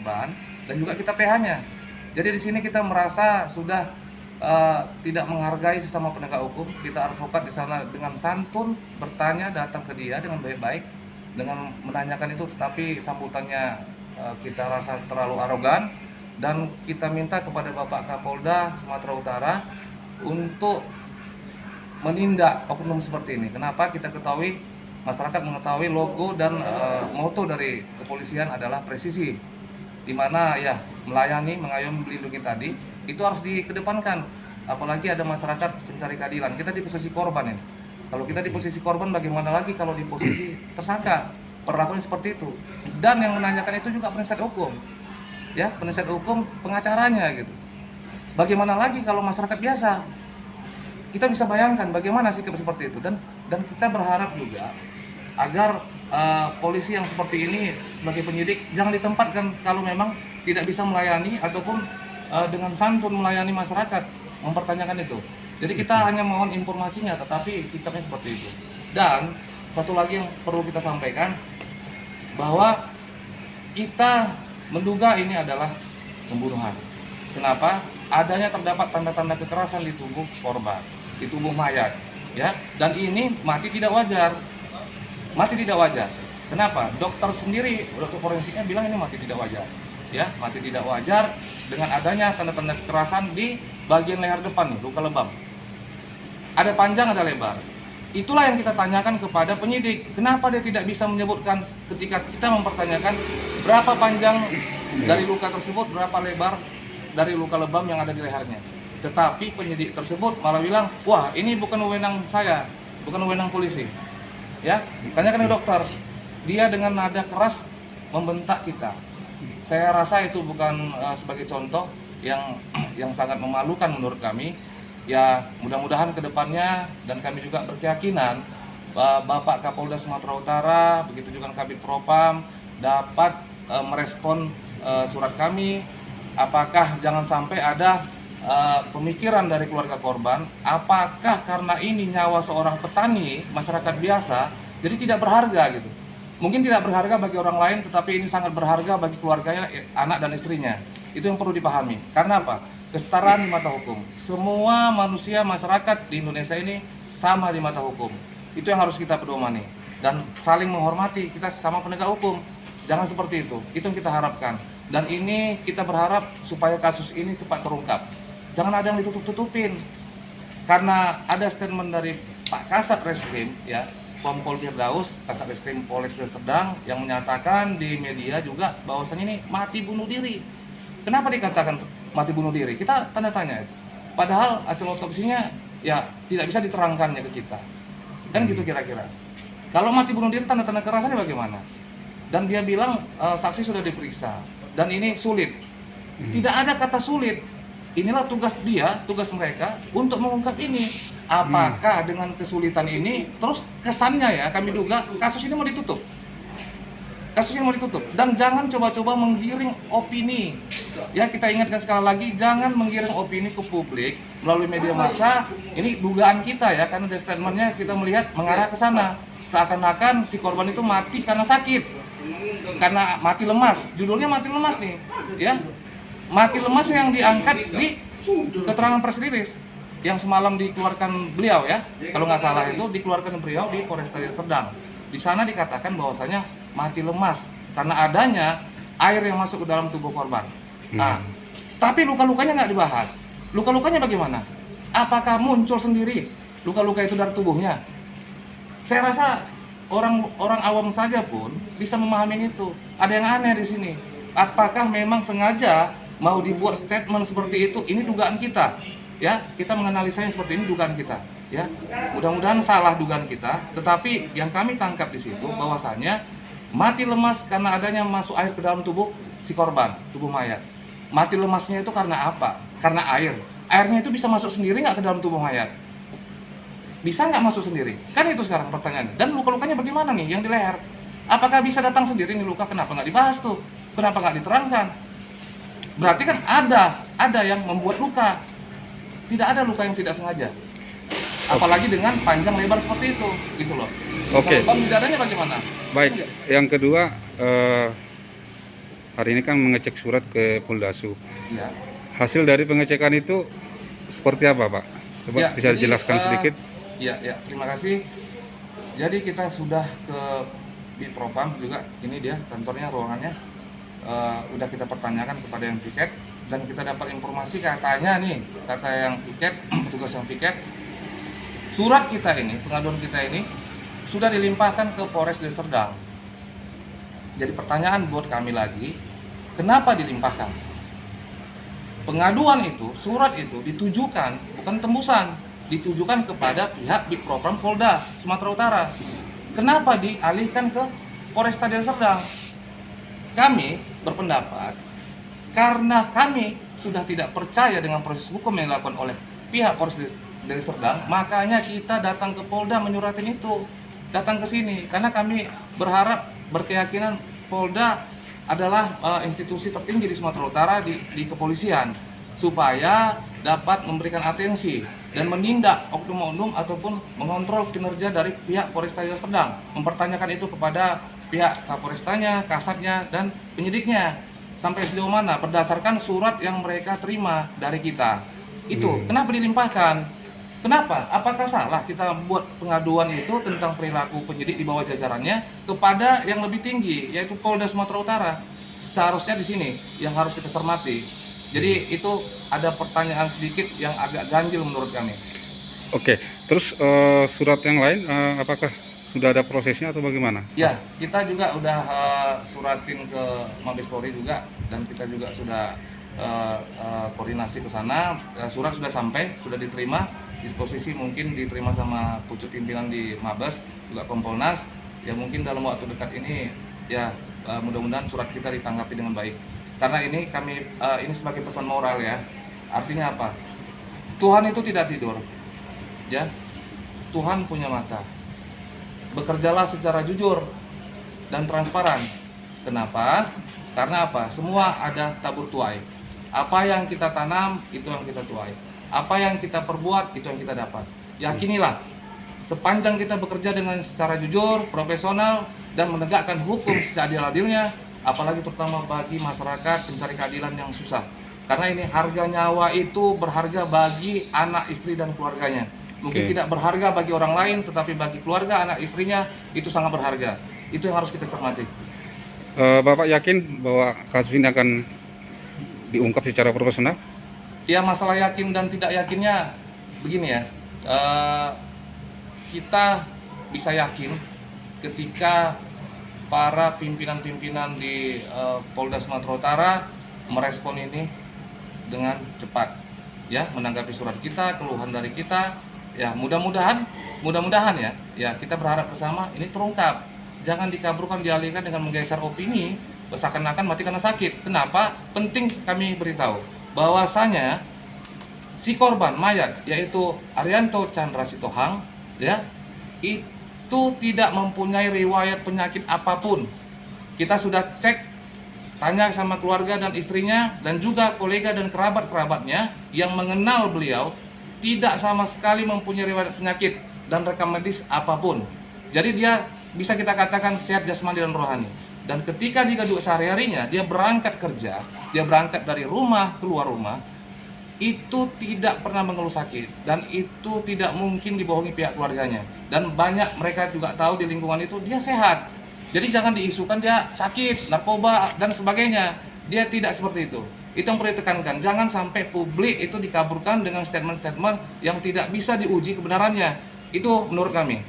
korban dan juga kita PH-nya. Jadi di sini kita merasa sudah tidak menghargai sesama penegak hukum. Kita advokat di sana dengan santun bertanya, datang ke dia dengan baik-baik, dengan menanyakan itu, tetapi sambutannya kita rasa terlalu arogan, dan kita minta kepada Bapak Kapolda Sumatera Utara untuk menindak oknum seperti ini. Kenapa? Kita ketahui, masyarakat mengetahui logo dan moto dari kepolisian adalah presisi, di mana ya melayani, mengayomi, melindungi tadi itu harus dikedepankan. Apalagi ada masyarakat pencari keadilan. Kita di posisi korban ini. Kalau kita di posisi korban, bagaimana lagi kalau di posisi tersangka? Perlakuan seperti itu. Dan yang menanyakan itu juga penasihat hukum, ya, penasihat hukum, pengacaranya gitu. Bagaimana lagi kalau masyarakat biasa? Kita bisa bayangkan bagaimana sikap seperti itu, dan kita berharap juga agar polisi yang seperti ini sebagai penyidik jangan ditempatkan kalau memang tidak bisa melayani ataupun dengan santun melayani masyarakat, mempertanyakan itu. Jadi kita hanya mohon informasinya, tetapi sikapnya seperti itu. Dan satu lagi yang perlu kita sampaikan, bahwa kita menduga ini adalah pembunuhan. Kenapa? Adanya terdapat tanda-tanda kekerasan di tubuh korban, di tubuh mayat, ya. Dan ini mati tidak wajar. Mati tidak wajar. Kenapa? Dokter sendiri, dokter forensiknya bilang ini mati tidak wajar. Ya, mati tidak wajar dengan adanya tanda-tanda kekerasan di bagian leher depan nih, luka lebam. Ada panjang, ada lebar. Itulah yang kita tanyakan kepada penyidik. Kenapa dia tidak bisa menyebutkan ketika kita mempertanyakan berapa panjang dari luka tersebut, berapa lebar dari luka lebam yang ada di lehernya. Tetapi penyidik tersebut malah bilang, wah ini bukan wewenang saya, bukan wewenang polisi. Ya, tanyakan ke dokter. Dia dengan nada keras membentak kita. Saya rasa itu bukan sebagai contoh yang sangat memalukan menurut kami. Ya, mudah-mudahan ke depannya, dan kami juga berkeyakinan Bapak Kapolda Sumatera Utara, begitu juga Kabid Propam dapat merespon surat kami. Apakah jangan sampai ada pemikiran dari keluarga korban, apakah karena ini nyawa seorang petani, masyarakat biasa, jadi tidak berharga gitu. Mungkin tidak berharga bagi orang lain, tetapi ini sangat berharga bagi keluarganya, anak dan istrinya. Itu yang perlu dipahami. Karena apa? Kesetaraan di mata hukum. Semua manusia, masyarakat di Indonesia ini sama di mata hukum. Itu yang harus kita pedomani. Dan saling menghormati, kita sama penegak hukum. Jangan seperti itu. Itu yang kita harapkan. Dan ini kita berharap supaya kasus ini cepat terungkap. Jangan ada yang ditutup-tutupin. Karena ada statement dari Pak Kasat Reskrim, ya, Kompol Firdaus, Kasat Reskrim Polres Deli Serdang, yang menyatakan di media juga bahwasannya ini mati bunuh diri. Kenapa dikatakan mati bunuh diri? Kita tanda tanya. Padahal hasil otopsinya ya tidak bisa diterangkannya ke kita. Kan gitu kira-kira. Kalau mati bunuh diri, tanda-tanda kekerasannya bagaimana? Dan dia bilang saksi sudah diperiksa dan ini sulit. Tidak ada kata sulit. Inilah tugas dia, tugas mereka untuk mengungkap ini. Apakah dengan kesulitan ini, terus kesannya ya kami duga kasus ini mau ditutup. Kasus ini mau ditutup. Dan jangan coba-coba menggiring opini. Ya, kita ingatkan sekali lagi, jangan menggiring opini ke publik melalui media massa. Ini dugaan kita ya, karena dari statementnya kita melihat mengarah ke sana. Seakan-akan si korban itu mati karena sakit, karena mati lemas. Judulnya mati lemas nih, ya. Mati lemas yang diangkat di keterangan press release yang semalam dikeluarkan beliau ya. Kalau nggak salah itu dikeluarkan beliau di Polresta Deli Serdang. Di sana dikatakan bahwasanya mati lemas karena adanya air yang masuk ke dalam tubuh korban. Nah, tapi luka-lukanya nggak dibahas. Luka-lukanya bagaimana? Apakah muncul sendiri luka-luka itu dari tubuhnya? Saya rasa orang awam saja pun bisa memahami itu. Ada yang aneh di sini. Apakah memang sengaja mau dibuat statement seperti itu? Ini dugaan kita. Ya, kita menganalisanya seperti ini, dugaan kita. Ya, mudah-mudahan salah dugaan kita. Tetapi yang kami tangkap di situ bahwasanya mati lemas karena adanya masuk air ke dalam tubuh si korban, tubuh mayat. Mati lemasnya itu karena apa? Karena air. Airnya itu bisa masuk sendiri nggak ke dalam tubuh mayat? Bisa nggak masuk sendiri? Kan itu sekarang pertanyaannya. Dan luka-lukanya bagaimana nih yang di leher? Apakah bisa datang sendiri nih luka? Kenapa nggak dibahas tuh? Kenapa nggak diterangkan? Berarti kan ada yang membuat luka. Tidak ada luka yang tidak sengaja. Apalagi dengan panjang lebar seperti itu, gitu loh. Oke. Kalau di dadanya bagaimana? Baik. Yang kedua, hari ini kan mengecek surat ke Poldasu. Ya. Hasil dari pengecekan itu seperti apa, Pak? Coba Ya, bisa jadi, dijelaskan sedikit. Ya, terima kasih. Jadi kita sudah ke di Propam juga, ini dia kantornya, ruangannya. Udah kita pertanyakan kepada yang piket dan kita dapat informasi katanya nih, kata yang piket, petugas yang piket, surat kita ini, pengaduan kita ini sudah dilimpahkan ke Polres Deli Serdang. Jadi pertanyaan buat kami lagi, kenapa dilimpahkan? Pengaduan itu, surat itu ditujukan, bukan tembusan, ditujukan kepada pihak Big Propam Polda Sumatera Utara. Kenapa dialihkan ke Polresta Deli Serdang? Kami berpendapat, karena kami sudah tidak percaya dengan proses hukum yang dilakukan oleh pihak Polres Deli Serdang, makanya kita datang ke Polda menyuratin itu, datang ke sini, karena kami berkeyakinan Polda adalah institusi tertinggi di Sumatera Utara di kepolisian, supaya dapat memberikan atensi dan menindak oknum-oknum ataupun mengontrol kinerja dari pihak Polresta Deli Serdang, mempertanyakan itu kepada pihak Kapolrestanya, Kasatnya, dan penyidiknya sampai sejauh mana berdasarkan surat yang mereka terima dari kita. Itu kenapa dilimpahkan? Kenapa? Apakah salah kita buat pengaduan itu tentang perilaku penyidik di bawah jajarannya kepada yang lebih tinggi, yaitu Polda Sumatera Utara? Seharusnya di sini yang harus kita cermati. Jadi itu ada pertanyaan sedikit yang agak ganjil menurut kami. Oke, terus surat yang lain apakah sudah ada prosesnya atau bagaimana? Ya, kita juga udah suratin ke Mabes Polri juga, dan kita juga sudah koordinasi ke sana. Surat sudah sampai, sudah diterima. Disposisi mungkin diterima sama pucuk pimpinan di Mabes, juga Kompolnas. Ya mungkin dalam waktu dekat ini ya mudah-mudahan surat kita ditanggapi dengan baik. Karena ini kami ini sebagai pesan moral ya. Artinya apa? Tuhan itu tidak tidur. Ya. Tuhan punya mata. Bekerjalah secara jujur dan transparan. Kenapa? Karena apa? Semua ada tabur tuai. Apa yang kita tanam, itu yang kita tuai. Apa yang kita perbuat, itu yang kita dapat. Yakinilah, sepanjang kita bekerja dengan secara jujur, profesional, dan menegakkan hukum seadil-adilnya, apalagi terutama bagi masyarakat pencari keadilan yang susah. Karena ini harga nyawa itu berharga bagi anak, istri, dan keluarganya. Mungkin tidak berharga bagi orang lain, tetapi bagi keluarga, anak, istrinya, itu sangat berharga. Itu yang harus kita cermati. Bapak yakin bahwa kasus ini akan diungkap secara profesional? Ya, masalah yakin dan tidak yakinnya begini ya, kita bisa yakin ketika para pimpinan-pimpinan di Polda Sumatera Utara merespon ini dengan cepat, ya, menanggapi surat kita, keluhan dari kita, ya mudah-mudahan ya kita berharap bersama ini terungkap, jangan dikaburkan, dialihkan dengan menggeser opini, seakan-akan mati karena sakit. Kenapa? Penting kami beritahu bahwasanya si korban mayat yaitu Arianto Chandra Sitohang ya itu tidak mempunyai riwayat penyakit apapun. Kita sudah cek, tanya sama keluarga dan istrinya dan juga kolega dan kerabat-kerabatnya yang mengenal beliau, tidak sama sekali mempunyai riwayat penyakit dan rekam medis apapun. Jadi dia bisa kita katakan sehat jasmani dan rohani. Dan ketika dia juga sehari-harinya dia berangkat kerja, dia berangkat dari rumah keluar rumah, itu tidak pernah mengeluh sakit dan itu tidak mungkin dibohongi pihak keluarganya. Dan banyak mereka juga tahu di lingkungan itu dia sehat. Jadi jangan diisukan dia sakit, narkoba dan sebagainya. Dia tidak seperti itu. Itu yang perlu ditekankan. Jangan sampai publik itu dikaburkan dengan statement-statement yang tidak bisa diuji kebenarannya. Itu menurut kami.